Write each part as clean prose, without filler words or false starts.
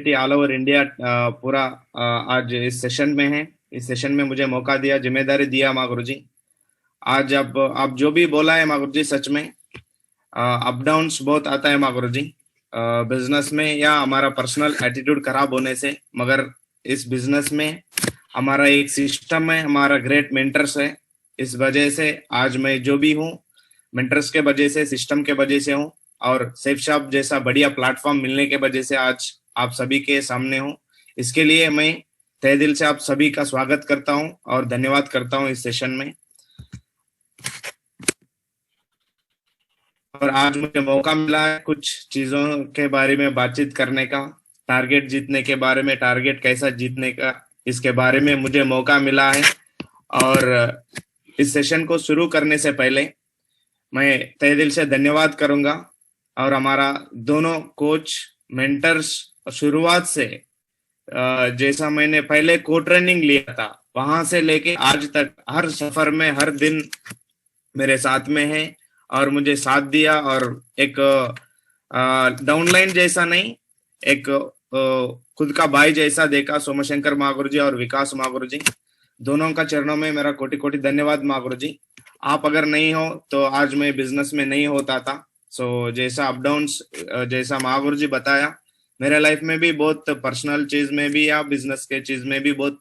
Community all over India पूरा आज इस सेशन में है। इस सेशन में मुझे मौका दिया, जिम्मेदारी दिया माँ गुरु जी। आज अब आप जो भी बोला है माँ गुरु जी, सच में अप डाउन्स बहुत आता है माँ गुरु जी, बिजनेस में या हमारा पर्सनल एटीट्यूड खराब होने से। मगर इस बिजनेस में हमारा एक सिस्टम है, हमारा ग्रेट मेंटर्स है। इस वजह से आज मैं जो भी हूँ, मेंटर्स के वजह से, सिस्टम के वजह से हूँ, और सेफ शॉप जैसा बढ़िया प्लेटफॉर्म मिलने के वजह से आज आप सभी के सामने हूँ। इसके लिए मैं तहे दिल से आप सभी का स्वागत करता हूँ और धन्यवाद करता हूँ इस सेशन में। और आज मुझे मौका मिला है कुछ चीजों के बारे में बातचीत करने का, टारगेट जीतने के बारे में, टारगेट कैसा जीतने का, इसके बारे में मुझे मौका मिला है। और इस सेशन को शुरू करने से पहले मैं तहे दिल से धन्यवाद करूंगा। और हमारा दोनों कोच मेंटर्स शुरुआत से जैसा मैंने पहले को ट्रेनिंग लिया था, वहां से लेके आज तक हर सफर में हर दिन मेरे साथ में है और मुझे साथ दिया। और एक डाउनलाइन जैसा नहीं, एक खुद का भाई जैसा देखा। सोमशंकर महागुरु जी और विकास महागुरु जी, दोनों का चरणों में मेरा कोटि कोटि धन्यवाद महागुरु जी। आप अगर नहीं हो तो आज मैं बिजनेस में नहीं होता था। सो जैसा अप डाउन्स, जैसा महागुरु जी बताया, मेरे लाइफ में भी बहुत पर्सनल चीज में भी या बिजनेस के चीज में भी बहुत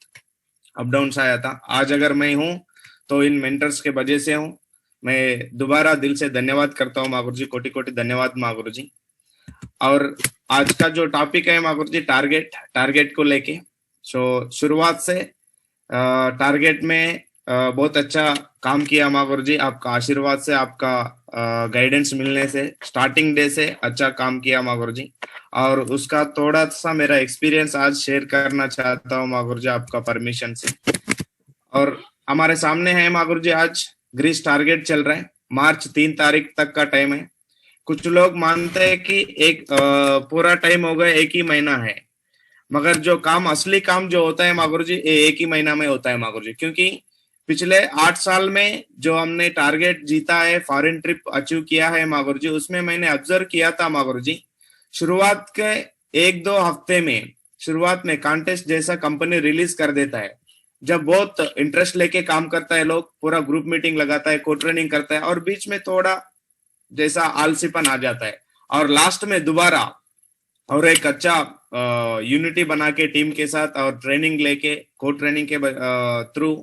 अप डाउन्स आया था। आज अगर मैं हूँ तो इन मेंटर्स के वजह से हूँ। मैं दोबारा दिल से धन्यवाद करता हूँ महागुरु जी, कोटि कोटि धन्यवाद महागुरु जी। और आज का जो टॉपिक है महागुरु जी, टारगेट को लेके। सो शुरुआत से टारगेट में बहुत अच्छा काम किया महागुरु जी, आपका आशीर्वाद से, आपका गाइडेंस मिलने से, स्टार्टिंग डे से अच्छा काम किया महागुरु जी। और उसका थोड़ा सा मेरा एक्सपीरियंस आज शेयर करना चाहता हूँ महागुरु जी, आपका परमिशन से। और हमारे सामने है महागुरु जी, आज ग्रीस टारगेट चल रहा है, मार्च 3 तारीख तक का टाइम है। कुछ लोग मानते हैं कि एक पूरा टाइम हो गया, एक ही महीना है। मगर जो काम, असली काम जो होता है महागुरु जी, एक ही महीना में होता है महागुरु जी। क्योंकि पिछले 8 साल में जो हमने टारगेट जीता है, फॉरेन ट्रिप अचीव किया है महागुरु जी, उसमें मैंने ऑब्जर्व किया था महागुरु जी, शुरुआत के 1-2 हफ्ते में, शुरुआत में कॉन्टेस्ट जैसा कंपनी रिलीज कर देता है। जब बहुत इंटरेस्ट लेके काम करता है, लोग पूरा ग्रुप मीटिंग लगाता है, को ट्रेनिंग करता है, और बीच में थोड़ा जैसा आलसीपन आ जाता है, और लास्ट में दोबारा और एक अच्छा यूनिटी बना के टीम के साथ और ट्रेनिंग लेके, को ट्रेनिंग के थ्रू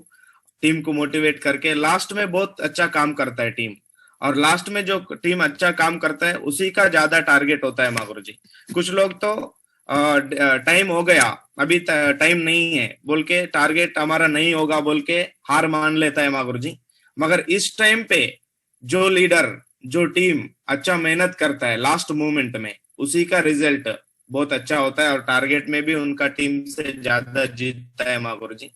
टीम को मोटिवेट करके लास्ट में बहुत अच्छा काम करता है टीम। और लास्ट में जो टीम अच्छा काम करता है उसी का ज्यादा टारगेट होता है महागुरु जी। कुछ लोग तो टाइम हो गया, अभी टाइम नहीं है बोल के, टारगेट हमारा नहीं होगा बोल के हार मान लेता है महागुरु जी। मगर इस टाइम पे जो लीडर, जो टीम अच्छा मेहनत करता है लास्ट मोमेंट में, उसी का रिजल्ट बहुत अच्छा होता है, और टारगेट में भी उनका टीम से ज्यादा जीतता है महागुरु जी।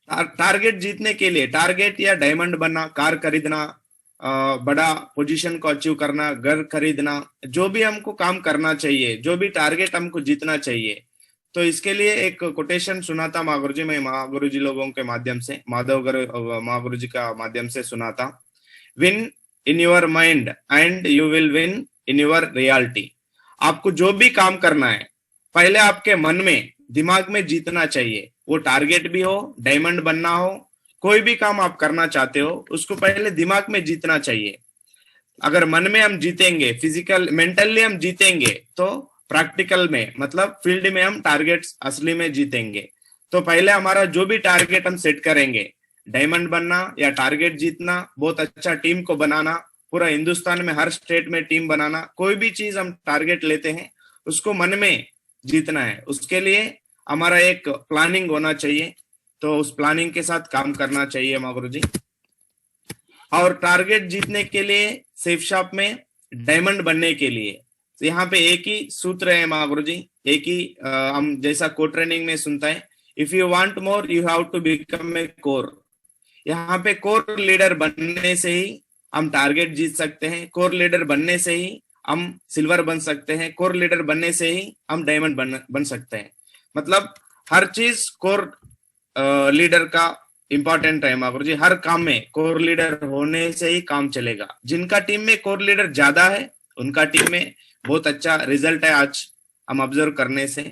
टारगेट जीतने के लिए, टारगेट या डायमंड बनना, कार खरीदना, बड़ा पोजीशन को अचीव करना, घर खरीदना, जो भी हमको काम करना चाहिए, जो भी टारगेट हमको जीतना चाहिए, तो इसके लिए एक कोटेशन सुना था महागुरु जी, मैं महागुरु जी लोगों के माध्यम से, महागुरु जी का माध्यम से सुना था। Win in your mind and you will win in your reality. आपको जो भी काम करना है, पहले आपके मन में, दिमाग में जीतना चाहिए। वो टारगेट भी हो, डायमंड बनना हो, कोई भी काम आप करना चाहते हो, उसको पहले दिमाग में जीतना चाहिए। अगर मन में हम जीतेंगे, फिजिकल मेंटली हम जीतेंगे, तो प्रैक्टिकल में, मतलब फील्ड में, हम टारगेट्स असली में जीतेंगे। तो पहले हमारा जो भी टारगेट हम सेट करेंगे, डायमंड बनना या टारगेट जीतना, बहुत अच्छा टीम को बनाना, पूरा हिंदुस्तान में हर स्टेट में टीम बनाना, कोई भी चीज हम टारगेट लेते हैं उसको मन में जीतना है। उसके लिए हमारा एक प्लानिंग होना चाहिए, तो उस प्लानिंग के साथ काम करना चाहिए महागुरु जी। और टारगेट जीतने के लिए, सेफ शॉप में डायमंड बनने के लिए, तो यहाँ पे एक ही सूत्र है महागुरु जी, एक ही हम जैसा को ट्रेनिंग में सुनता है, if you want more you have to become a core. यहाँ पे कोर लीडर बनने से ही हम टारगेट जीत सकते हैं, कोर लीडर बनने से ही हम सिल्वर बन सकते हैं, कोर लीडर बनने से ही हम डायमंड बन सकते हैं। मतलब हर चीज कोर लीडर का इंपॉर्टेंट है महागुरु जी। हर काम में कोर लीडर होने से ही काम चलेगा। जिनका टीम में कोर लीडर ज्यादा है, उनका टीम में बहुत अच्छा रिजल्ट है आज हम ऑब्जर्व करने से।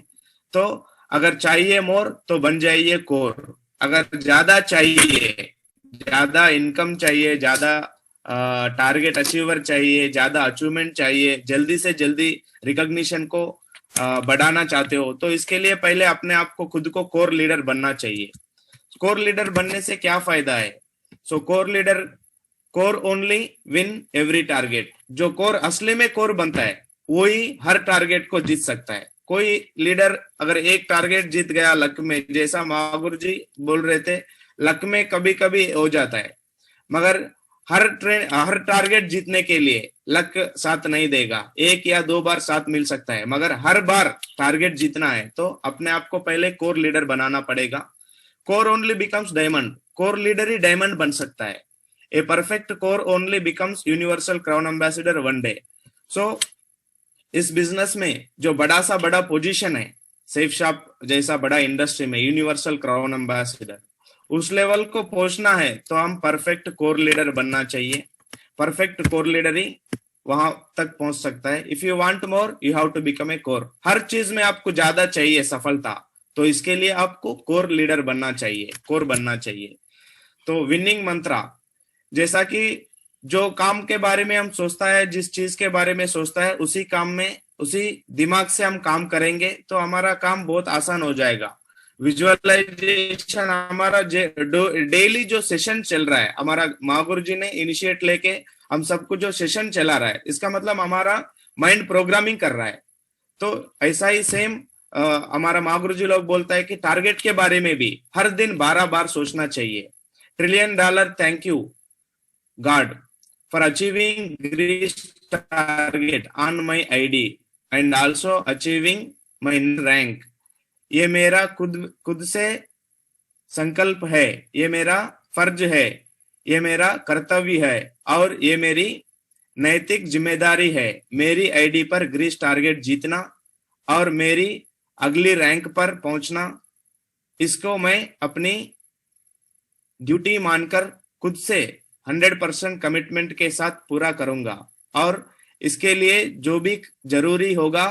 तो अगर चाहिए मोर तो बन जाइए कोर। अगर ज्यादा चाहिए, ज्यादा इनकम चाहिए, ज्यादा टारगेट अचीवर चाहिए, ज्यादा अचीवमेंट चाहिए, जल्दी से जल्दी रिकॉग्निशन को बढ़ाना चाहते हो, तो इसके लिए पहले अपने आप को, खुद को कोर लीडर बनना चाहिए। कोर लीडर बनने से क्या फायदा है? So core leader, core only win every target. जो कोर असली में कोर बनता है वही हर टारगेट को जीत सकता है। कोई लीडर अगर एक टारगेट जीत गया लक में, जैसा महागुरु जी बोल रहे थे, लक में कभी कभी हो जाता है, मगर हर टारगेट जीतने के लिए लक साथ नहीं देगा। एक या दो बार साथ मिल सकता है, मगर हर बार टारगेट जीतना है तो अपने आप को पहले कोर लीडर बनाना पड़ेगा। Core only becomes diamond. Core leader ही डायमंड बन सकता है। A perfect core only becomes universal crown ambassador one day. So इस बिजनेस में जो बड़ा पोजीशन है, सेफ शॉप जैसा बड़ा इंडस्ट्री में यूनिवर्सल क्राउन एम्बेसडर, उस लेवल को पहुंचना है तो हम परफेक्ट कोर लीडर बनना चाहिए। परफेक्ट कोर लीडर ही वहां तक पहुंच सकता है। If you want more you have to become a core. हर चीज में आपको ज्यादा चाहिए सफलता, तो इसके लिए आपको कोर लीडर बनना चाहिए, कोर बनना चाहिए। तो विनिंग मंत्रा, जैसा कि जो काम के बारे में हम सोचता है, जिस चीज के बारे में सोचता है, उसी काम में, उसी दिमाग से हम काम करेंगे तो हमारा काम बहुत आसान हो जाएगा। विजुअलाइजेशन हमारा डेली जो सेशन चल रहा है, हमारा महागुरु जी ने इनिशिएट लेके हम सबको जो सेशन चला रहा है, इसका मतलब हमारा माइंड प्रोग्रामिंग कर रहा है। तो ऐसा ही सेम हमारा महागुरु जी लोग बोलता है कि टारगेट के बारे में भी हर दिन 12 बार सोचना चाहिए। $1 trillion thank you God for achieving grace target on my ID and also achieving my rank. ये मेरा खुद से संकल्प है, ये मेरा फर्ज है, ये मेरा कर्तव्य है और ये मेरी नैतिक जिम्मेदारी है। मेरी आईडी पर ग्रीस टारगेट जीतना और मेरी अगली रैंक पर पहुंचना, इसको मैं अपनी ड्यूटी मानकर खुद से 100% कमिटमेंट के साथ पूरा करूंगा और इसके लिए जो भी जरूरी होगा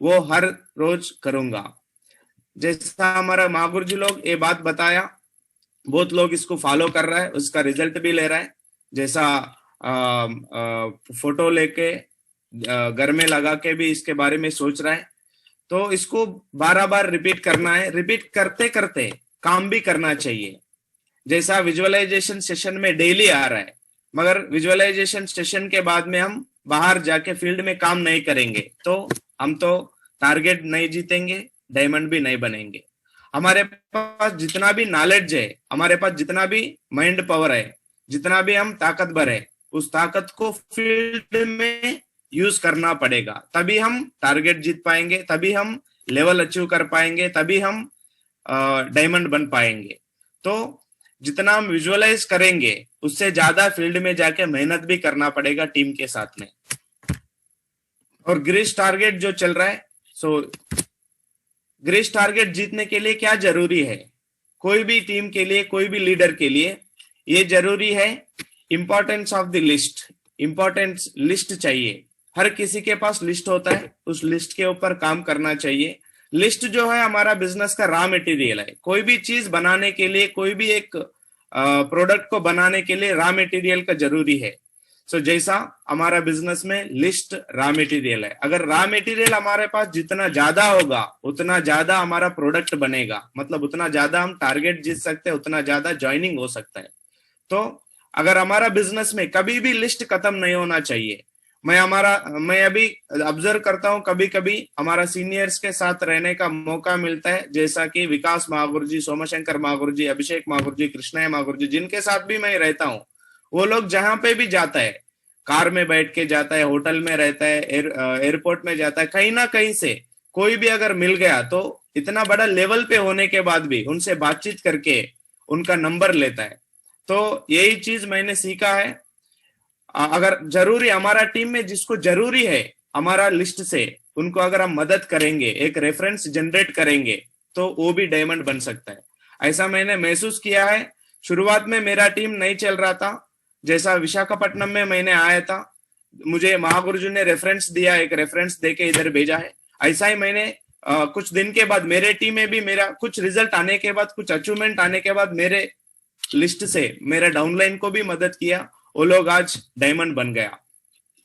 वो हर रोज करूंगा। जैसा हमारा महागुरु जी लोग ये बात बताया, बहुत लोग इसको फॉलो कर रहा है, उसका रिजल्ट भी ले रहा है। जैसा फोटो लेके घर में लगा के भी इसके बारे में सोच रहा है, तो इसको 12 बार रिपीट करना है। रिपीट करते करते काम भी करना चाहिए। जैसा विजुअलाइजेशन सेशन में डेली आ रहा है, मगर विजुअलाइजेशन सेशन के बाद में हम बाहर जाके फील्ड में काम नहीं करेंगे तो हम तो टारगेट नहीं जीतेंगे, डायमंड भी नहीं बनेंगे। हमारे पास जितना भी नॉलेज है, हमारे पास जितना भी माइंड पावर है, जितना भी हम ताकतवर है, उस ताकत को फील्ड में यूज करना पड़ेगा। तभी हम टारगेट जीत पाएंगे, तभी हम लेवल अचीव कर पाएंगे, तभी हम डायमंड बन पाएंगे। तो जितना हम विजुअलाइज करेंगे उससे ज्यादा फील्ड में जाके मेहनत भी करना पड़ेगा टीम के साथ में। और ग्रीस टारगेट जो चल रहा है, सो ग्रीस टारगेट जीतने के लिए क्या जरूरी है? कोई भी टीम के लिए, कोई भी लीडर के लिए ये जरूरी है, importance of the list. Importance list चाहिए। हर किसी के पास लिस्ट होता है, उस लिस्ट के ऊपर काम करना चाहिए। लिस्ट जो है हमारा बिजनेस का रॉ मटेरियल है। कोई भी चीज बनाने के लिए, कोई भी एक प्रोडक्ट को बनाने के लिए रॉ मटेरियल का जरूरी है। सो जैसा हमारा बिजनेस में लिस्ट रॉ मटेरियल है, अगर रॉ मटेरियल हमारे पास जितना ज्यादा होगा उतना ज्यादा हमारा प्रोडक्ट बनेगा, मतलब उतना ज्यादा हम टारगेट जीत सकते हैं, उतना ज्यादा ज्वाइनिंग हो सकता है। तो अगर हमारा बिजनेस में कभी भी लिस्ट खत्म नहीं होना चाहिए। मैं अभी ऑब्जर्व करता हूं, कभी कभी हमारा सीनियर्स के साथ रहने का मौका मिलता है, जैसा कि विकास महागुरु जी, सोमशंकर महागुरु जी, अभिषेक महागुरु जी, कृष्णा महागुरु जी, जिनके साथ भी मैं रहता हूँ, वो लोग जहां पे भी जाता है, कार में बैठ के जाता है, होटल में रहता है, एयरपोर्ट में जाता है, कहीं ना कहीं से कोई भी अगर मिल गया तो इतना बड़ा लेवल पे होने के बाद भी उनसे बातचीत करके उनका नंबर लेता है। तो यही चीज मैंने सीखा है। अगर जरूरी हमारा टीम में जिसको जरूरी है हमारा लिस्ट से, उनको अगर हम मदद करेंगे, एक रेफरेंस जनरेट करेंगे, तो वो भी डायमंड बन सकता है। ऐसा मैंने महसूस किया है। शुरुआत में मेरा टीम नहीं चल रहा था, जैसा विशाखापट्टनम में मैंने आया था, मुझे महागुरु जी ने रेफरेंस दिया, एक रेफरेंस देके इधर भेजा है। ऐसा ही मैंने कुछ दिन के बाद मेरे टीम में भी मेरा कुछ रिजल्ट आने के बाद, कुछ अचीवमेंट आने के बाद मेरे लिस्ट से मेरे डाउनलाइन को भी मदद किया, वो लोग आज डायमंड बन गया।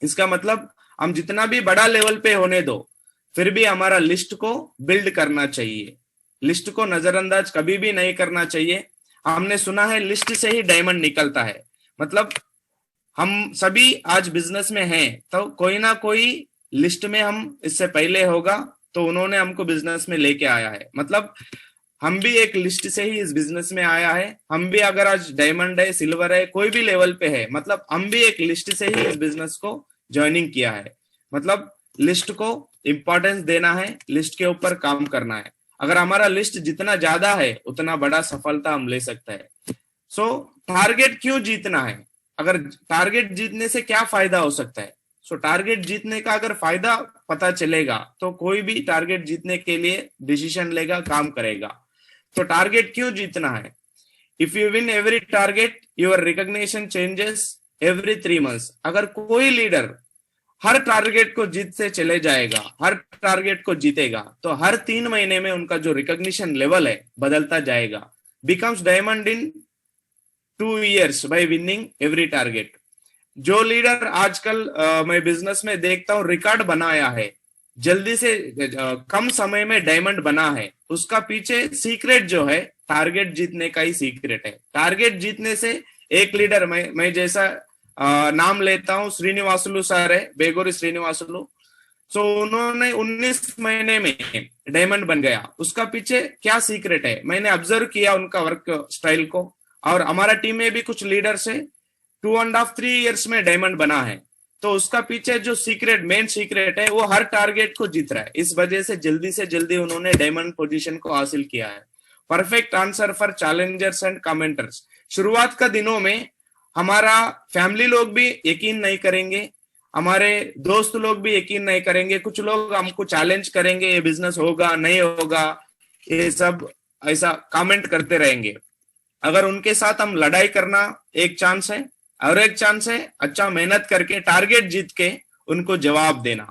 इसका मतलब हम जितना भी बड़ा लेवल पे होने दो, फिर भी हमारा लिस्ट को बिल्ड करना चाहिए, लिस्ट को नजरअंदाज कभी भी नहीं करना चाहिए। हमने सुना है लिस्ट से ही डायमंड निकलता है, मतलब हम सभी आज बिजनेस में हैं तो कोई ना कोई लिस्ट में हम इससे पहले होगा, तो उन्होंने हमको बिजनेस में लेके आया है। मतलब हम भी एक लिस्ट से ही इस बिजनेस में आया है। हम भी अगर आज डायमंड है, सिल्वर है, कोई भी लेवल पे है, मतलब हम भी एक लिस्ट से ही इस बिजनेस को ज्वाइनिंग किया है। मतलब लिस्ट को इंपॉर्टेंस देना है, लिस्ट के ऊपर काम करना है। अगर हमारा लिस्ट जितना ज्यादा है उतना बड़ा सफलता हम ले सकते हैं। सो टारगेट क्यों जीतना है, अगर टारगेट जीतने से क्या फायदा हो सकता है? सो टारगेट जीतने का अगर फायदा पता चलेगा तो कोई भी टारगेट जीतने के लिए डिसीजन लेगा, काम करेगा। तो टारगेट क्यों जीतना है? If you win every target your recognition changes every 3 months। अगर कोई लीडर हर टारगेट को जीत से चले जाएगा, हर टारगेट को जीतेगा, तो हर 3 महीने में उनका जो रिकॉग्निशन लेवल है बदलता जाएगा। बिकम्स डायमंड इन 2 years bye winning every target. जो लीडर आजकल मैं बिजनेस में देखता हूँ रिकॉर्ड बनाया है, जल्दी से कम समय में डायमंड बना है, उसका पीछे सीक्रेट जो है टारगेट जीतने का ही सीक्रेट है। टारगेट जीतने से एक लीडर, मैं जैसा नाम लेता हूँ, श्रीनिवासुलु सर है, बेगोरी श्रीनिवासुलु। सो उन्होंने 19 महीने में डायमंड बन गया। उसका पीछे क्या सीक्रेट है? मैंने ऑब्जर्व किया उनका वर्क स्टाइल को, और हमारा टीम में भी कुछ लीडर्स है 2.5-3 years में डायमंड बना है। तो उसका पीछे जो सीक्रेट, मेन सीक्रेट है, वो हर टारगेट को जीत रहा है। इस वजह से जल्दी उन्होंने डायमंड पोजीशन को हासिल किया है। Perfect answer for Challengers and commenters. शुरुआत का दिनों में हमारा फैमिली लोग भी यकीन नहीं करेंगे, हमारे दोस्त लोग भी यकीन नहीं करेंगे, कुछ लोग हमको चैलेंज करेंगे, ये बिजनेस होगा नहीं होगा, ये सब ऐसा कमेंट करते रहेंगे। अगर उनके साथ हम लड़ाई करना एक चांस है, और एक चांस है अच्छा मेहनत करके टारगेट जीत के उनको जवाब देना।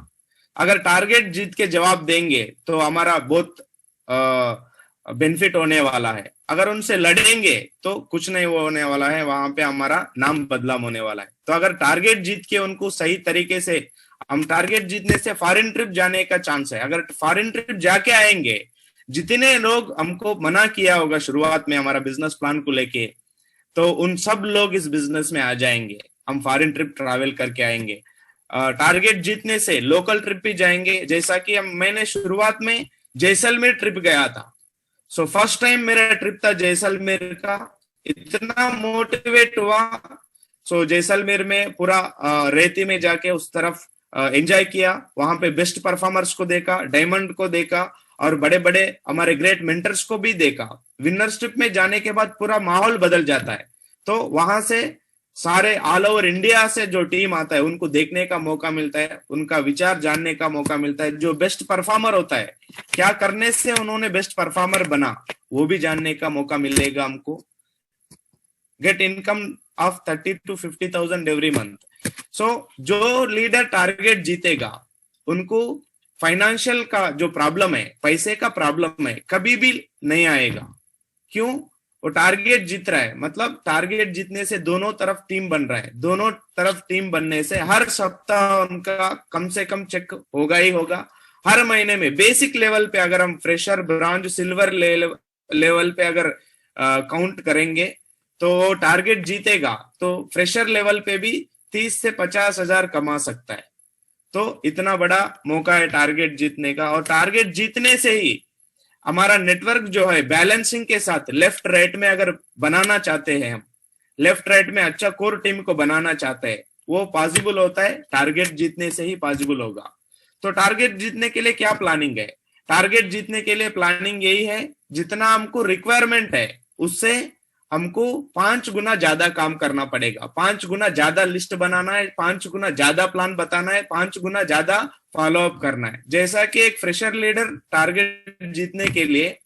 अगर टारगेट जीत के जवाब देंगे तो हमारा बहुत बेनिफिट होने वाला है। अगर उनसे लड़ेंगे तो कुछ नहीं होने वाला है, वहां पे हमारा नाम बदनाम होने वाला है। तो अगर टारगेट जीत के उनको सही तरीके से, हम टारगेट जीतने से फॉरेन ट्रिप जाने का चांस है। अगर फॉरेन ट्रिप जाके आएंगे, जितने लोग हमको मना किया होगा शुरुआत में हमारा बिजनेस प्लान को लेके, तो उन सब लोग इस बिजनेस में आ जाएंगे। हम फॉरेन ट्रिप ट्रैवल करके आएंगे। टारगेट जीतने से लोकल ट्रिप भी जाएंगे। जैसा कि मैंने शुरुआत में जैसलमेर ट्रिप गया था। सो फर्स्ट टाइम मेरा ट्रिप था जैसलमेर का, इतना मोटिवेट हुआ। सो जैसलमेर में पूरा रेती में जाके उस तरफ एंजॉय किया, वहां पे बेस्ट परफॉर्मर्स को देखा, डायमंड को देखा, और बड़े बड़े हमारे ग्रेट मेंटर्स को भी देखा। विनर्स ट्रिप में जाने के बाद पूरा माहौल बदल जाता है। तो वहां से सारे ऑल ओवर इंडिया से जो टीम आता है उनको देखने का मौका मिलता है, उनका विचार जानने का मौका मिलता है। जो बेस्ट परफॉर्मर होता है, क्या करने से उन्होंने बेस्ट परफॉर्मर बना, वो भी जानने का मौका मिलेगा हमको। Get income of 30 to 50,000 every month. So जो लीडर टारगेट जीतेगा, उनको फाइनेंशियल का जो प्रॉब्लम है, पैसे का प्रॉब्लम है, कभी भी नहीं आएगा। क्यों? वो टारगेट जीत रहा है। मतलब टारगेट जीतने से दोनों तरफ टीम बन रहा है, दोनों तरफ टीम बनने से हर सप्ताह उनका कम से कम चेक होगा ही होगा। हर महीने में बेसिक लेवल पे अगर हम फ्रेशर, ब्रॉन्ज, सिल्वर लेवल पे अगर काउंट करेंगे तो टारगेट जीतेगा तो फ्रेशर लेवल पे भी 30 से 50 हजार कमा सकता है। तो इतना बड़ा मौका है टारगेट जीतने का। और टारगेट जीतने से ही हमारा नेटवर्क जो है बैलेंसिंग के साथ लेफ्ट राइट में अगर बनाना चाहते हैं, हम लेफ्ट राइट में अच्छा कोर टीम को बनाना चाहते हैं, वो पॉसिबल होता है, टारगेट जीतने से ही पॉसिबल होगा। तो टारगेट जीतने के लिए क्या प्लानिंग है? टारगेट जीतने के लिए प्लानिंग यही है, जितना हमको रिक्वायरमेंट है उससे हमको 5 गुना ज्यादा काम करना पड़ेगा। 5 गुना ज्यादा लिस्ट बनाना है, 5 गुना ज्यादा प्लान बताना है, 5 गुना ज्यादा फॉलो अप करना है। जैसा कि एक फ्रेशर लीडर टारगेट जीतने के लिए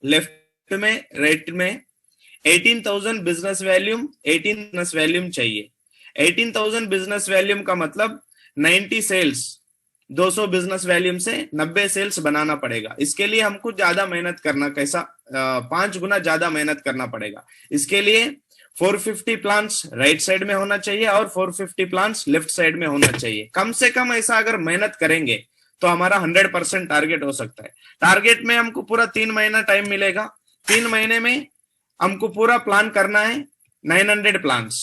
लेफ्ट में, राइट में 18,000 बिजनेस वैल्यूम, 18 वैल्यूम चाहिए। 18,000 बिजनेस वैल्यूम का मतलब 90 सेल्स, 200 बिजनेस वॉल्यूम से 90 सेल्स बनाना पड़ेगा। इसके लिए हमको ज्यादा मेहनत करना, कैसा 5 गुना ज्यादा मेहनत करना पड़ेगा। इसके लिए 450 प्लांट्स राइट साइड में होना चाहिए और 450 प्लांट्स लेफ्ट साइड में होना चाहिए। कम से कम ऐसा अगर मेहनत करेंगे तो हमारा 100% टारगेट हो सकता है। टारगेट में हमको पूरा 3 महीना टाइम मिलेगा। 3 महीने में हमको पूरा प्लान करना है 900 प्लांट्स,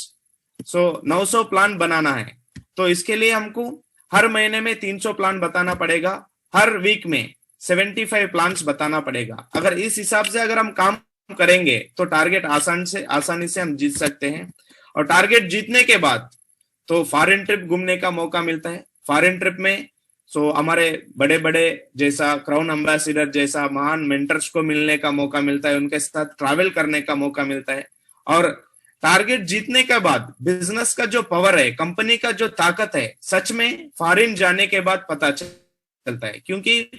सो 900 प्लान बनाना है। तो इसके लिए हमको हर महीने में 300 प्लान बताना पड़ेगा, हर वीक में 75 प्लान्स बताना पड़ेगा। अगर इस हिसाब से अगर हम काम करेंगे तो टारगेट आसानी से हम जीत सकते हैं। और टारगेट जीतने के बाद तो फॉरेन ट्रिप घूमने का मौका मिलता है। फॉरेन ट्रिप में हमारे बड़े बड़े जैसा क्राउन एम्बेसडर जैसा महान मेंटर्स को मिलने का मौका मिलता है, उनके साथ ट्रैवल करने का मौका मिलता है। और टारगेट जीतने के बाद बिजनेस का जो पावर है, कंपनी का जो ताकत है, सच में फॉरेन जाने के बाद पता चलता है। क्योंकि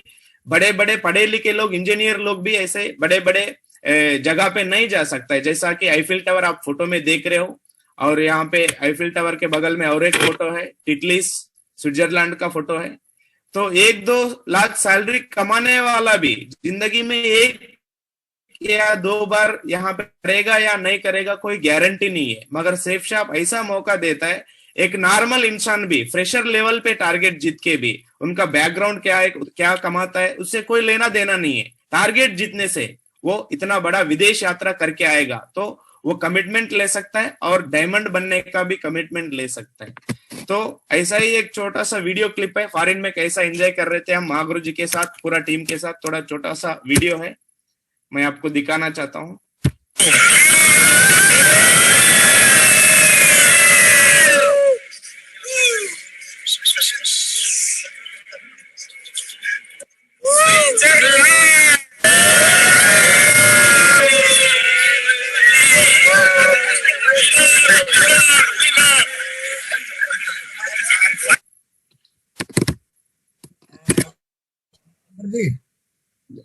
बड़े बड़े पढ़े लिखे लोग, इंजीनियर लोग भी ऐसे बड़े बड़े जगह पे नहीं जा सकता है। जैसा कि आईफिल टावर आप फोटो में देख रहे हो, और यहाँ पे आईफिल टावर के बगल में और एक फोटो है, टिटलिस स्विट्जरलैंड का फोटो है। तो 1-2 लाख सैलरी कमाने वाला भी जिंदगी में 1 या 2 बार यहाँ पे करेगा या नहीं करेगा कोई गारंटी नहीं है। मगर सेफ शॉप ऐसा मौका देता है, एक नॉर्मल इंसान भी फ्रेशर लेवल पे टारगेट जीत के भी उनका बैकग्राउंड क्या है, क्या कमाता है, उससे कोई लेना देना नहीं है। टारगेट जीतने से वो इतना बड़ा विदेश यात्रा करके आएगा तो वो कमिटमेंट ले सकता है और डायमंड बनने का भी कमिटमेंट ले सकता है। तो ऐसा ही एक छोटा सा वीडियो क्लिप है, फॉरेन में कैसा एंजॉय कर रहे थे हम महागुरु जी के साथ, पूरा टीम के साथ। थोड़ा छोटा सा वीडियो है, मैं आपको दिखाना चाहता हूँ।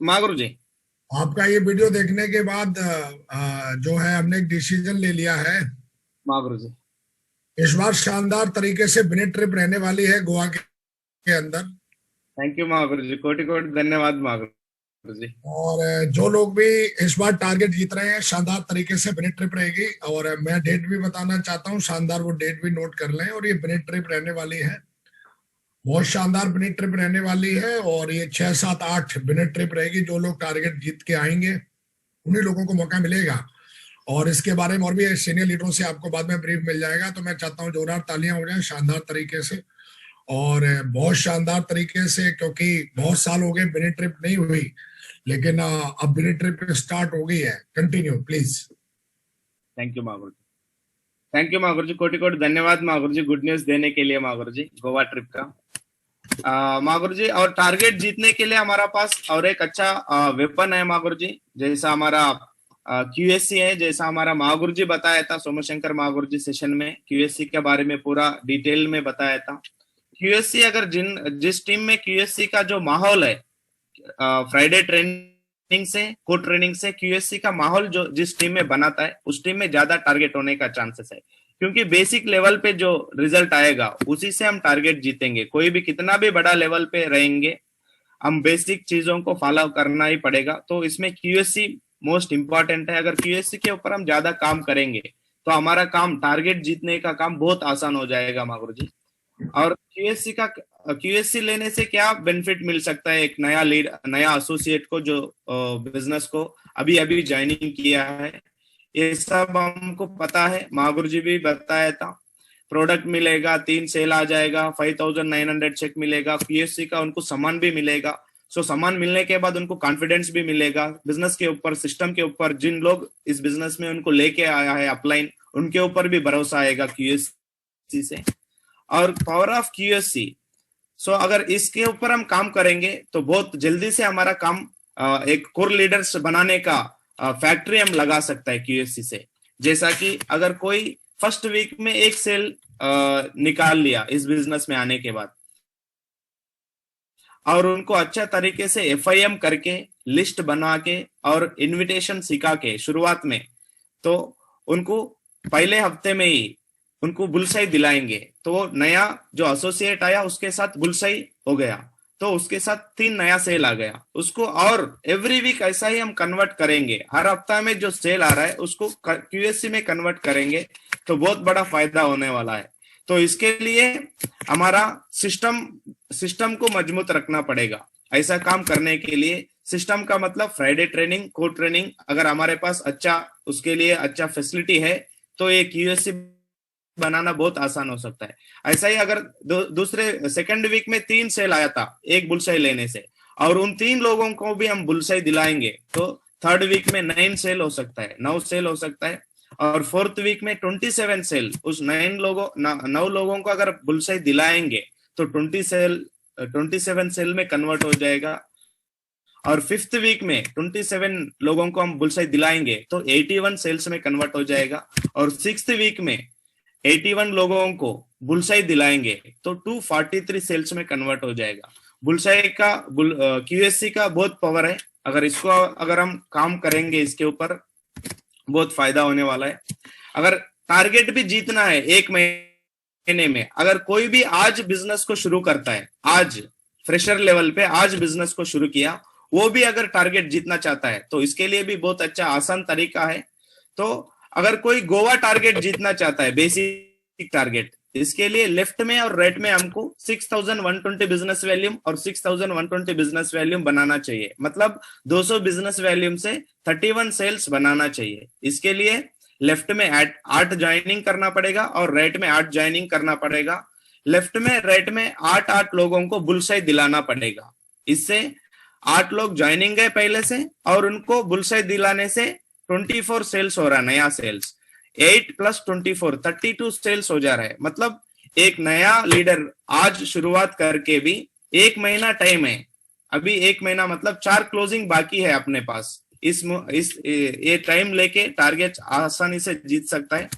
महागुरु जी, आपका ये वीडियो देखने के बाद जो है हमने एक डिसीजन ले लिया है। महागुरु जी, इस बार शानदार तरीके से मिनी ट्रिप रहने वाली है गोवा के अंदर। थैंक यू महागुरु जी, कोटि कोटि धन्यवाद महागुरु जी। और जो लोग भी इस बार टारगेट जीत रहे हैं, शानदार तरीके से मिनी ट्रिप रहेगी। और मैं डेट भी बताना चाहता हूँ, शानदार, वो डेट भी नोट कर लें। और ये मिनी ट्रिप रहने वाली है, बहुत शानदार मिनी ट्रिप रहने वाली है। और ये 6, 7, 8 मिनी ट्रिप रहेगी। जो लोग टारगेट जीत के आएंगे उन्हीं लोगों को मौका मिलेगा। और इसके बारे में और भी सीनियर लीडरों से आपको बाद में ब्रीफ मिल जाएगा। तो मैं चाहता हूँ जोरदार तालियां हो जाए शानदार तरीके से, और बहुत शानदार तरीके से, क्योंकि बहुत साल हो गए मिनी ट्रिप नहीं हुई, लेकिन अब मिनी ट्रिप स्टार्ट हो गई है। Continue please. Thank you Mahaguru ji, thank you Mahaguru ji, कोटि कोटि धन्यवाद महागुरु जी, गुड न्यूज देने के लिए महागुरु जी गोवा ट्रिप का। महागुरु जी, और टारगेट जीतने के लिए हमारा पास और एक अच्छा वेपन है महागुरु जी, जैसा हमारा क्यूएससी है। जैसा हमारा महागुरु जी बताया था, सोमशंकर महागुरु जी सेशन में क्यूएससी के बारे में पूरा डिटेल में बताया था। क्यूएससी अगर जिस टीम में क्यूएससी का जो माहौल है, फ्राइडे ट्रेनिंग से, को ट्रेनिंग से क्यूएससी का माहौल जो जिस टीम में बनाता है, उस टीम में ज्यादा टारगेट होने का चांसेस है। क्योंकि बेसिक लेवल पे जो रिजल्ट आएगा उसी से हम टारगेट जीतेंगे। कोई भी कितना भी बड़ा लेवल पे रहेंगे, हम बेसिक चीजों को फॉलो करना ही पड़ेगा। तो इसमें क्यूएससी मोस्ट इंपॉर्टेंट है। अगर क्यूएससी के ऊपर हम ज्यादा काम करेंगे तो हमारा काम, टारगेट जीतने का काम बहुत आसान हो जाएगा महागुरु जी। और क्यूएससी लेने से क्या बेनिफिट मिल सकता है एक नया एसोसिएट को, जो बिजनेस को अभी अभी ज्वाइनिंग किया है, ये सब हमको पता है, महागुरु जी भी बताया था। प्रोडक्ट मिलेगा, 3 सेल आ जाएगा, 5900 चेक मिलेगा, क्यूएससी का उनको सामान भी मिलेगा। सामान मिलने के बाद उनको कॉन्फिडेंस भी मिलेगा बिजनेस के ऊपर, सिस्टम के ऊपर। जिन लोग इस बिजनेस में उनको लेके आया है अपलाइन, उनके ऊपर भी भरोसा आएगा क्यूएससी से। और पावर ऑफ क्यूएससी, अगर इसके ऊपर हम काम करेंगे तो बहुत जल्दी से हमारा काम एक कोर लीडर्स बनाने का फैक्ट्री हम लगा सकता है क्यूएससी से। जैसा कि अगर कोई फर्स्ट वीक में 1 सेल निकाल लिया इस बिजनेस में आने के बाद, और उनको अच्छा तरीके से एफआईएम करके, लिस्ट बना के और इनविटेशन सिखा के शुरुआत में, तो उनको पहले हफ्ते में ही उनको बुलसाई दिलाएंगे, तो वो नया जो एसोसिएट आया उसके साथ बुलसाई हो गया, तो उसके साथ 3 नया सेल आ गया उसको, और एवरी वीक ऐसा ही हम कन्वर्ट करेंगे, हर हफ्ता में जो सेल आ रहा है उसको क्यूएससी में कन्वर्ट करेंगे, तो बहुत बड़ा फायदा होने वाला है। तो इसके लिए हमारा सिस्टम को मजबूत रखना पड़ेगा। ऐसा काम करने के लिए सिस्टम का मतलब फ्राइडे ट्रेनिंग, कोड ट्रेनिंग, अगर हमारे पास अच्छा उसके लिए अच्छा फैसिलिटी है तो एक यूएससी बनाना बहुत आसान हो सकता है। ऐसा ही अगर दूसरे सेकंड वीक में 3 सेल आया था एक बुलसाई लेने से, और उन 3 लोगों को भी हम बुलसाई दिलाएंगे, तो थर्ड वीक में 9 सेल हो सकता है, 9 सेल हो सकता है, और फोर्थ वीक में 27 सेल। उस 9 लोगों को अगर बुलसाई दिलाएंगे तो 27 सेल में कन्वर्ट हो जाएगा, और फिफ्थ वीक में 27 लोगों को हम बुलसाई दिलाएंगे तो 81 सेल्स में कन्वर्ट हो जाएगा, और सिक्स्थ वीक में 81 लोगों को बुलसाई दिलाएंगे तो 243 सेल्स में कन्वर्ट हो जाएगा। बुलसाई का क्यूएससी का बहुत पावर है, अगर हम काम करेंगे इसके ऊपर बहुत फायदा होने वाला है। अगर टारगेट भी जीतना है एक महीने में, अगर कोई भी आज बिजनेस को शुरू करता है, आज फ्रेशर लेवल पे आज बिजनेस को शुरू किया, वो भी अगर टारगेट जीतना चाहता है तो इसके लिए भी बहुत अच्छा आसान तरीका है। तो अगर कोई गोवा टारगेट जीतना चाहता है, बेसिक टारगेट, इसके लिए लेफ्ट में और राइट में हमको 6120 बिजनेस वॉल्यूम और 6120 बिजनेस वॉल्यूम बनाना चाहिए, मतलब 200 बिजनेस वॉल्यूम से 31 सेल्स बनाना चाहिए। इसके लिए लेफ्ट में 8 ज्वाइनिंग करना पड़ेगा और राइट में 8 ज्वाइनिंग करना पड़ेगा। लेफ्ट में राइट में 8 लोगों को बुलसाई दिलाना पड़ेगा। इससे 8 लोग ज्वाइनिंग गए पहले से, और उनको बुलसाई दिलाने से 24 सेल्स हो रहा है, नया सेल्स 8 + 24 32 सेल्स हो जा रहा है। मतलब एक नया लीडर आज शुरुआत करके भी 1 महीना टाइम है, अभी 1 महीना मतलब 4 क्लोजिंग बाकी है अपने पास, ये टाइम लेके टारगेट आसानी से जीत सकता है।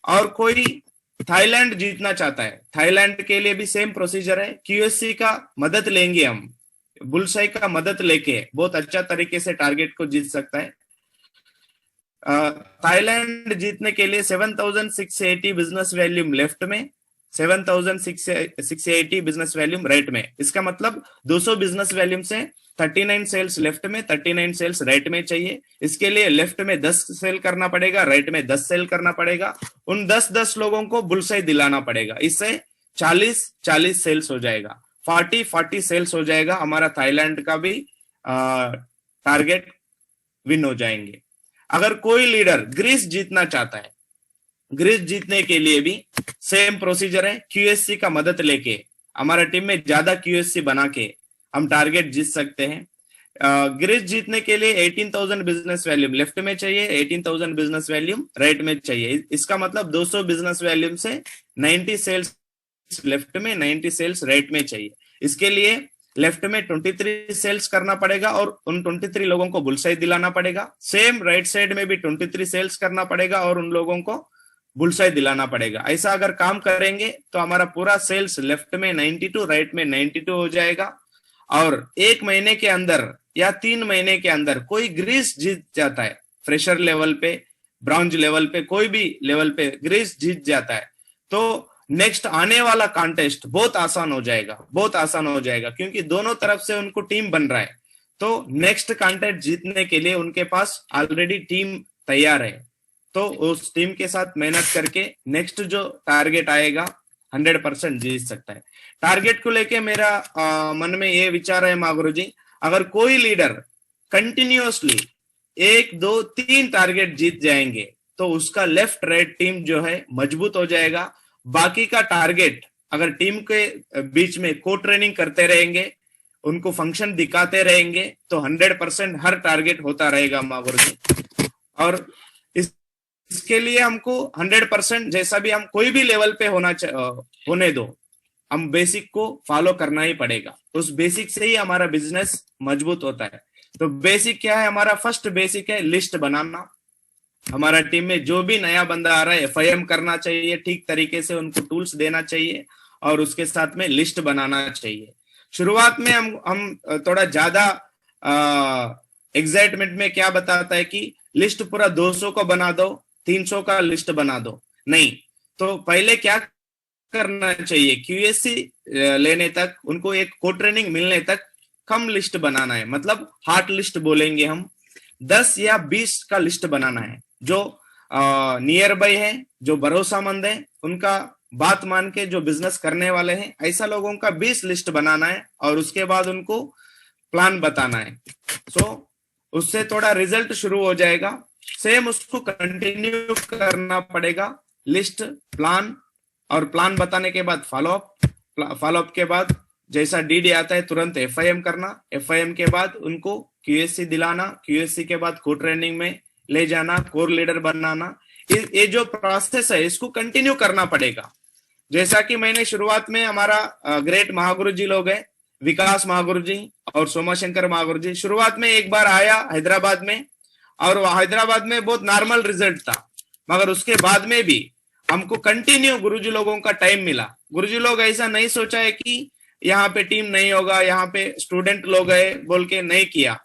और कोई थाईलैंड जीतना चाहता है, थाईलैंड के लिए भी सेम प्रोसीजर है, क्यूएससी का मदद लेंगे हम, बुलसाई का मदद लेके बहुत अच्छा तरीके से टारगेट को जीत सकता है। थाईलैंड जीतने के लिए 7680 बिजनेस वॉल्यूम लेफ्ट में, 7680 बिजनेस वॉल्यूम राइट में। इसका मतलब 200 बिजनेस वॉल्यूम से 39 सेल्स लेफ्ट में, 39 सेल्स राइट में चाहिए। इसके लिए लेफ्ट में 10 सेल करना पड़ेगा, राइट में 10 सेल करना पड़ेगा। उन 10 लोगों को बुलसाई दिलाना पड़ेगा, इससे 40 सेल्स हो जाएगा, 40 सेल्स हो जाएगा। हमारा थाईलैंड का भी टारगेट विन हो जाएंगे। अगर कोई लीडर ग्रीस जीतना चाहता है, ग्रीस जीतने के लिए भी सेम प्रोसीजर है, क्यूएससी का मदद लेके हमारा टीम में ज्यादा क्यूएससी बना के हम टारगेट जीत सकते हैं। ग्रीस जीतने के लिए 18,000 बिजनेस वॉल्यूम लेफ्ट में चाहिए, 18,000 बिजनेस वॉल्यूम राइट में चाहिए। इसका मतलब 200 बिजनेस वॉल्यूम से 90 सेल्स लेफ्ट में, 90 सेल्स राइट में चाहिए। इसके लिए लेफ्ट में 23 सेल्स करना पड़ेगा और उन 23 लोगों को बुलसाई दिलाना पड़ेगा। सेम राइट साइड में भी 23 सेल्स करना पड़ेगा और उन लोगों को बुलसाई दिलाना पड़ेगा। ऐसा अगर काम करेंगे तो हमारा पूरा सेल्स लेफ्ट में 92, राइट में 92 हो जाएगा। और 1 महीने के अंदर या 3 महीने के अंदर कोई ग्रीस जीत जाता है, फ्रेशर लेवल पे, ब्रॉन्ज लेवल पे, कोई भी लेवल पे ग्रीस जीत जाता है, तो नेक्स्ट आने वाला कॉन्टेस्ट बहुत आसान हो जाएगा, बहुत आसान हो जाएगा, क्योंकि दोनों तरफ से उनको टीम बन रहा है। तो नेक्स्ट कॉन्टेस्ट जीतने के लिए उनके पास ऑलरेडी टीम तैयार है, तो उस टीम के साथ मेहनत करके नेक्स्ट जो टारगेट आएगा 100% जीत सकता है। टारगेट को लेके मेरा मन में ये विचार है मागुरु जी, अगर कोई लीडर कंटिन्यूअसली 1, 2, 3 टारगेट जीत जाएंगे तो उसका लेफ्ट राइट टीम जो है मजबूत हो जाएगा। बाकी का टारगेट अगर टीम के बीच में को ट्रेनिंग करते रहेंगे, उनको फंक्शन दिखाते रहेंगे, तो 100% हर टारगेट होता रहेगा मागुरु जी। और इसके लिए हमको 100% जैसा भी हम कोई भी लेवल पे होने दो, हम बेसिक को फॉलो करना ही पड़ेगा। उस बेसिक से ही हमारा बिजनेस मजबूत होता है। तो बेसिक क्या है? हमारा फर्स्ट बेसिक है लिस्ट बनाना। हमारा टीम में जो भी नया बंदा आ रहा है एफआईएम करना चाहिए, ठीक तरीके से उनको टूल्स देना चाहिए और उसके साथ में लिस्ट बनाना चाहिए। शुरुआत में हम थोड़ा ज्यादा एक्साइटमेंट में क्या बताता है कि लिस्ट पूरा 200 को बना दो, 300 का लिस्ट बना दो, नहीं, तो पहले क्या करना चाहिए, क्यूएससी लेने तक उनको एक कोड ट्रेनिंग मिलने तक कम लिस्ट बनाना है, मतलब हॉट लिस्ट बोलेंगे हम, 10 या 20 का लिस्ट बनाना है, जो नियर बाय है, जो भरोसामंद है, उनका बात मान के जो बिजनेस करने वाले हैं, ऐसा लोगों का 20 लिस्ट बनाना है और उसके बाद उनको प्लान बताना है। उससे थोड़ा रिजल्ट शुरू हो जाएगा। सेम उसको कंटिन्यू करना पड़ेगा, लिस्ट, प्लान, और प्लान बताने के बाद फॉलोअप के बाद जैसा डीडी आता है तुरंत एफआईएम करना, एफआईएम के बाद उनको क्यूएससी दिलाना, क्यूएससी के बाद कोर ट्रेनिंग में ले जाना, कोर लीडर बनाना। ये जो प्रोसेस है इसको कंटिन्यू करना पड़ेगा। जैसा कि मैंने शुरुआत में, हमारा ग्रेट महागुरु जी लोग हैं, विकास महागुरु जी और सोमाशंकर महागुरु जी, शुरुआत में एक बार आया हैदराबाद में, और हैदराबाद में बहुत नॉर्मल रिजल्ट था, मगर उसके बाद में भी हमको कंटिन्यू गुरुजी लोगों का टाइम मिला। गुरुजी लोग ऐसा नहीं सोचा है कि यहाँ पे टीम नहीं होगा, यहाँ पे स्टूडेंट लोग है बोल के नहीं किया।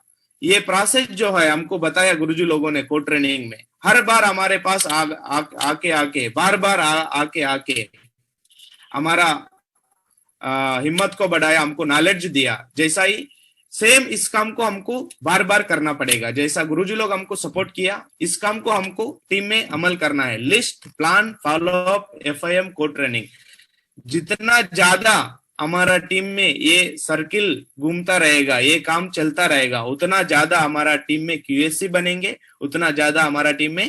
ये प्रोसेस जो है हमको बताया गुरुजी लोगों ने कोड ट्रेनिंग में, हर बार हमारे पास आके बार बार आके हमारा हिम्मत को बढ़ाया, हमको नॉलेज दिया। जैसा ही सेम इस काम को हमको बार बार करना पड़ेगा, जैसा गुरुजी लोग हमको सपोर्ट किया, इस काम को हमको टीम में अमल करना है। List, plan, follow up, FIM, code training. जितना ज्यादा हमारा टीम में ये सर्किल घूमता रहेगा, ये काम चलता रहेगा, उतना ज्यादा हमारा टीम में क्यूएससी बनेंगे, उतना ज्यादा हमारा टीम में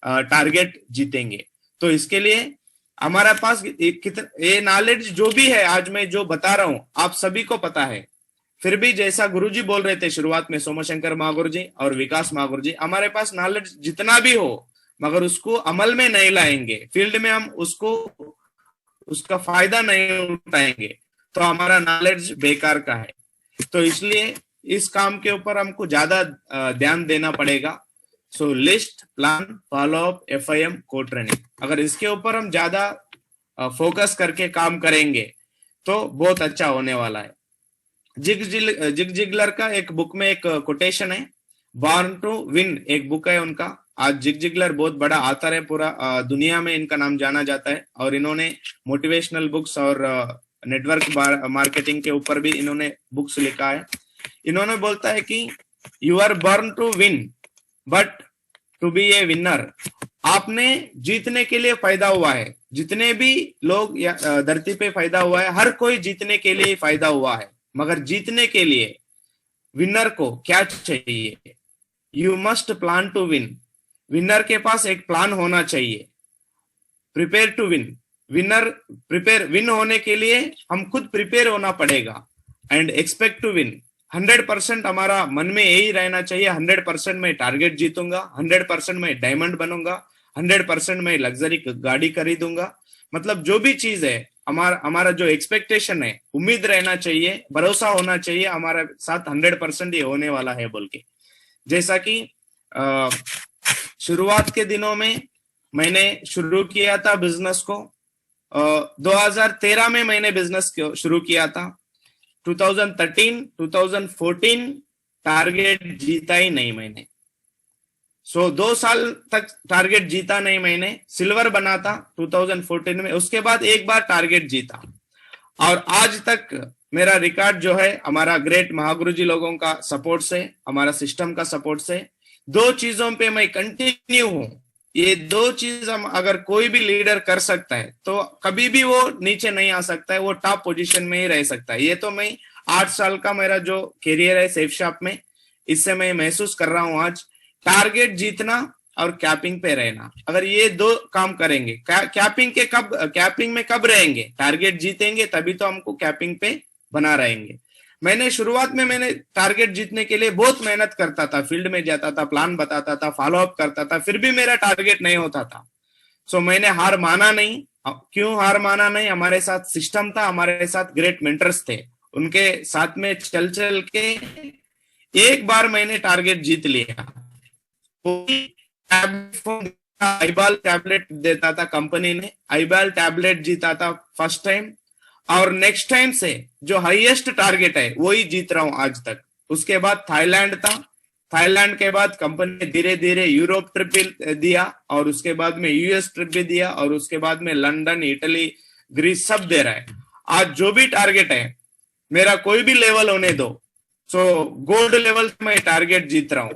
टारगेट जीतेंगे। तो इसके लिए हमारा पास ये नॉलेज जो भी है, आज मैं जो बता रहा हूं आप सभी को पता है, फिर भी जैसा गुरुजी बोल रहे थे शुरुआत में, सोमाशंकर महागुरु जी और विकास महागुरु जी, हमारे पास नॉलेज जितना भी हो मगर उसको अमल में नहीं लाएंगे, फील्ड में हम उसका फायदा नहीं उठाएंगे, तो हमारा नॉलेज बेकार का है। तो इसलिए इस काम के ऊपर हमको ज्यादा ध्यान देना पड़ेगा। List, plan, follow up, FIM, code training, अगर इसके ऊपर हम ज्यादा फोकस करके काम करेंगे तो बहुत अच्छा होने वाला है। जिग जिगलर का एक बुक में एक कोटेशन है, बॉर्न टू विन एक बुक है उनका। आज जिग जिगलर बहुत बड़ा ऑथर है, पूरा दुनिया में इनका नाम जाना जाता है, और इन्होंने मोटिवेशनल बुक्स और नेटवर्क मार्केटिंग के ऊपर भी इन्होंने बुक्स लिखा है। इन्होंने बोलता है कि you are born to win but to be a winner. आपने जीतने के लिए पैदा हुआ है, जितने भी लोग धरती पे पैदा हुआ है, हर कोई जीतने के लिए पैदा हुआ है, मगर जीतने के लिए विनर को क्या चाहिए? You must plan to win. Winner के पास एक प्लान होना चाहिए। प्रिपेयर टू विन, विन होने के लिए हम खुद प्रिपेयर होना पड़ेगा। एंड एक्सपेक्ट टू विन, 100% हमारा मन में यही रहना चाहिए, 100% मैं टारगेट जीतूंगा, 100% मैं डायमंड बनूंगा, 100% मैं लग्जरी गाड़ी खरीदूंगा। मतलब जो भी चीज है, हमारा जो एक्सपेक्टेशन है, उम्मीद रहना चाहिए, भरोसा होना चाहिए हमारे साथ 100% ये होने वाला है बोल के। जैसा कि शुरुआत के दिनों में मैंने शुरू किया था बिजनेस को, 2013 में मैंने बिजनेस शुरू किया था। 2013, 2014 टारगेट जीता ही नहीं मैंने। 2 साल तक टारगेट जीता नहीं मैंने। सिल्वर बना था 2014 में, उसके बाद एक बार टारगेट जीता, और आज तक मेरा रिकॉर्ड जो है हमारा ग्रेट महागुरु जी लोगों का सपोर्ट से, हमारा सिस्टम का सपोर्ट से, 2 चीजों पे मैं कंटिन्यू हूं। ये 2 चीज हम अगर कोई भी लीडर कर सकता है तो कभी भी वो नीचे नहीं आ सकता है, वो टॉप पोजीशन में ही रह सकता है। ये तो मैं 8 साल का मेरा जो करियर है सेफ शॉप में, इससे मैं महसूस कर रहा हूं आज। टारगेट जीतना और कैपिंग पे रहना, अगर ये 2 काम करेंगे, कैपिंग में कब रहेंगे? टारगेट जीतेंगे तभी तो हमको कैपिंग पे बना रहेंगे। मैंने शुरुआत में टारगेट जीतने के लिए बहुत मेहनत करता था, फील्ड में जाता था, प्लान बताता था, फॉलोअप करता था, फिर भी मेरा टारगेट नहीं होता था। मैंने हार माना नहीं। क्यों हार माना नहीं? हमारे साथ सिस्टम था, हमारे साथ ग्रेट मेंटर्स थे, उनके साथ में चल के एक बार मैंने टारगेट जीत लिया। आईबाल टैबलेट देता था कंपनी ने, आईबाल टैबलेट जीता था फर्स्ट टाइम, और नेक्स्ट टाइम से जो हाईएस्ट टारगेट है वही जीत रहा हूं आज तक। उसके बाद थाईलैंड था, थाईलैंड के बाद कंपनी धीरे धीरे यूरोप ट्रिप भी दिया और उसके बाद में यूएस ट्रिप भी दिया और उसके बाद में लंदन, इटली, ग्रीस सब दे रहा है। आज जो भी टारगेट है मेरा कोई भी लेवल होने दो, सो गोल्ड लेवल में टारगेट जीत रहा हूं।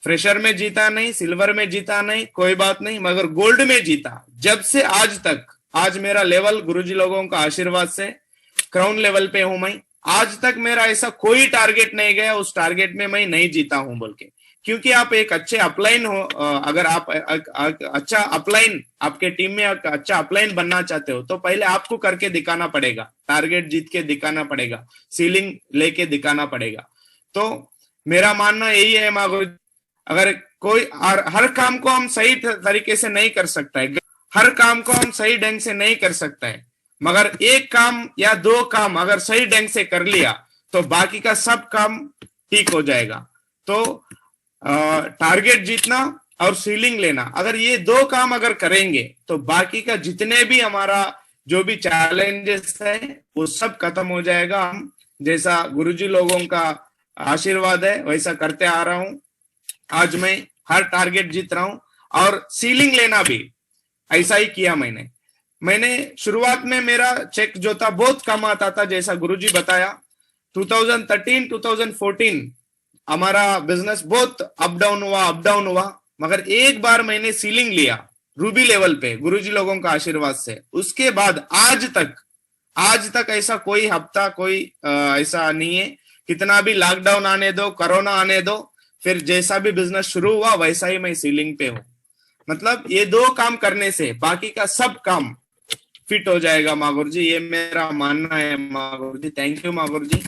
फ्रेशर में जीता नहीं, सिल्वर में जीता नहीं, कोई बात नहीं, मगर गोल्ड में जीता। जब से आज तक, आज मेरा लेवल गुरुजी लोगों का आशीर्वाद से क्राउन लेवल पे हूं मैं। आज तक मेरा ऐसा कोई टारगेट नहीं गया उस टारगेट में मैं नहीं जीता हूं बोल के। क्योंकि आप एक अच्छे अपलाइन हो, अगर आप अच्छा अपलाइन, आपके टीम में अच्छा अपलाइन बनना चाहते हो तो पहले आपको करके दिखाना पड़ेगा, टारगेट जीत के दिखाना पड़ेगा, सीलिंग लेके दिखाना पड़ेगा। तो मेरा मानना यही है माँ गुरु, अगर कोई हर काम को हम सही तरीके से नहीं कर सकता है, हर काम को हम सही ढंग से नहीं कर सकता है, मगर एक काम या दो काम अगर सही ढंग से कर लिया तो बाकी का सब काम ठीक हो जाएगा। तो टारगेट जीतना और सीलिंग लेना, अगर ये दो काम अगर करेंगे तो बाकी का जितने भी हमारा जो भी चैलेंजेस है वो सब खत्म हो जाएगा। हम जैसा गुरुजी लोगों का आशीर्वाद है वैसा करते आ रहा हूं। आज मैं हर टारगेट जीत रहा हूं और सीलिंग लेना भी ऐसा ही किया मैंने शुरुआत में मेरा चेक जो था बहुत कम आता था, जैसा गुरुजी बताया 2013 2014 हमारा बिजनेस बहुत अप डाउन हुआ, मगर एक बार मैंने सीलिंग लिया रूबी लेवल पे गुरुजी लोगों का आशीर्वाद से, उसके बाद आज तक ऐसा कोई हफ्ता कोई ऐसा नहीं है। कितना भी लॉकडाउन आने दो, कोरोना आने दो, फिर जैसा भी बिजनेस शुरू हुआ वैसा ही मैं सीलिंग पे हूं। मतलब ये दो काम करने से बाकी का सब काम फिट हो जाएगा माँ गुरु जी, ये मेरा मानना है माँ गुरु जी। थैंक यू माँ गुरु जी।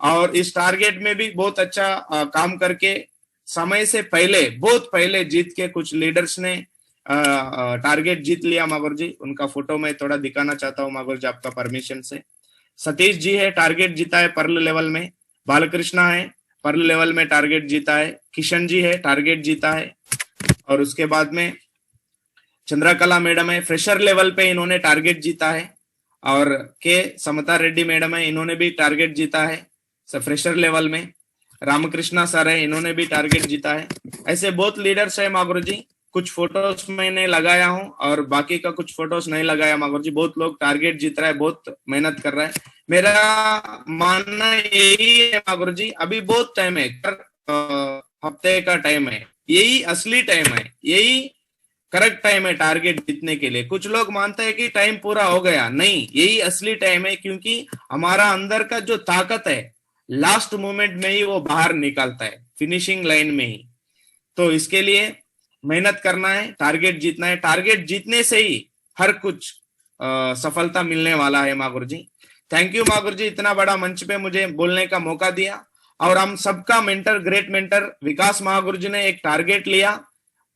और इस टारगेट में भी बहुत अच्छा काम करके समय से पहले, बहुत पहले जीत के कुछ लीडर्स ने टारगेट जीत लिया माँ गुरु जी। उनका फोटो मैं थोड़ा दिखाना चाहता हूँ माँ गुरु जी, आपका परमिशन से। सतीश जी है, टारगेट जीता है पर्ल लेवल में। बालकृष्णा है, पर्ल लेवल में टारगेट जीता है। किशन जी है, टारगेट जीता है। और उसके बाद में चंद्रकला मैडम है, फ्रेशर लेवल पे इन्होंने टारगेट जीता है। और के समता रेड्डी मैडम है, इन्होंने भी टारगेट जीता है फ्रेशर लेवल में। रामकृष्णा सर है, इन्होंने भी टारगेट जीता है। ऐसे बहुत लीडर्स है माँ गुरु जी। कुछ फोटोज मैंने लगाया हूँ और बाकी का कुछ फोटोज नहीं लगाया माँ गुरु जी। बहुत लोग टारगेट जीत रहा है, बहुत मेहनत कर रहा है। मेरा मानना यही है माँ गुरु जी, अभी बहुत टाइम है, हफ्ते का टाइम है, यही असली टाइम है, यही करेक्ट टाइम है टारगेट जीतने के लिए। कुछ लोग मानते हैं कि टाइम पूरा हो गया, नहीं, यही असली टाइम है, क्योंकि हमारा अंदर का जो ताकत है लास्ट मोमेंट में ही वो बाहर निकलता है, फिनिशिंग लाइन में ही। तो इसके लिए मेहनत करना है, टारगेट जीतना है। टारगेट जीतने से ही हर कुछ सफलता मिलने वाला है माँ गुरु जी। थैंक यू माँ गुरु जी, इतना बड़ा मंच पे मुझे बोलने का मौका दिया। और हम सबका मेंटर, ग्रेट मेंटर विकास महागुरु जी ने एक टारगेट लिया,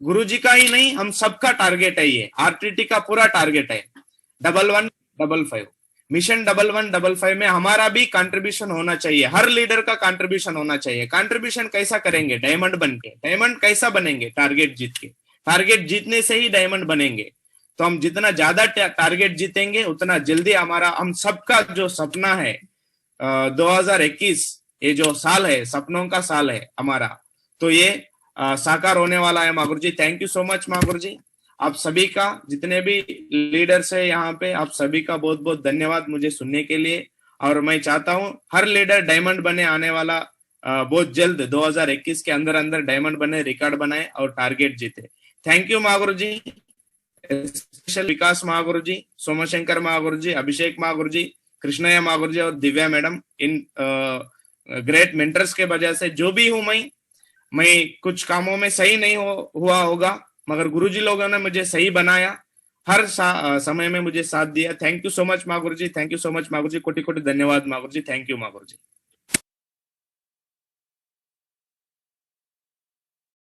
गुरु जी का ही नहीं, हम सबका टारगेट है, ये आरटीटी का पूरा टारगेट है 1115 मिशन 1115 में हमारा भी कंट्रीब्यूशन होना चाहिए, हर लीडर का कंट्रीब्यूशन होना चाहिए। कंट्रीब्यूशन कैसा करेंगे? डायमंड बन के। डायमंड कैसा बनेंगे? टारगेट जीत के। टारगेट जीतने से ही डायमंड बनेंगे। तो हम जितना ज्यादा टारगेट जीतेंगे उतना जल्दी हमारा, हम सबका जो सपना है 2021 ये जो साल है, सपनों का साल है हमारा, तो ये साकार होने वाला है माँ गुरु जी। थैंक यू सो मच माँ गुरु जी। आप सभी का, जितने भी लीडर्स है यहाँ पे, आप सभी का बहुत बहुत धन्यवाद मुझे सुनने के लिए। और मैं चाहता हूँ हर लीडर डायमंड बने, आने वाला बहुत जल्द 2021 के अंदर अंदर डायमंड बने, रिकॉर्ड बनाए और टारगेट जीते। थैंक यू माँ गुरु जी। स्पेशल विकास माँ गुरु जी, सोमशंकर माँ गुरु जी, अभिषेक माँ गुरु जी, कृष्णया माँ गुरु जी और Divya madam, in great mentors के वजह से जो भी हूं मैं कुछ कामों में सही नहीं हुआ होगा, मगर गुरुजी लोगों ने मुझे सही बनाया, हर समय में मुझे साथ दिया। थैंक यू सो मच माँ गुरु जी। थैंक यू सो मच माँ गुरु जी। कोटि कोटि धन्यवाद माँ गुरु जी। थैंक यू माँ गुरु जी।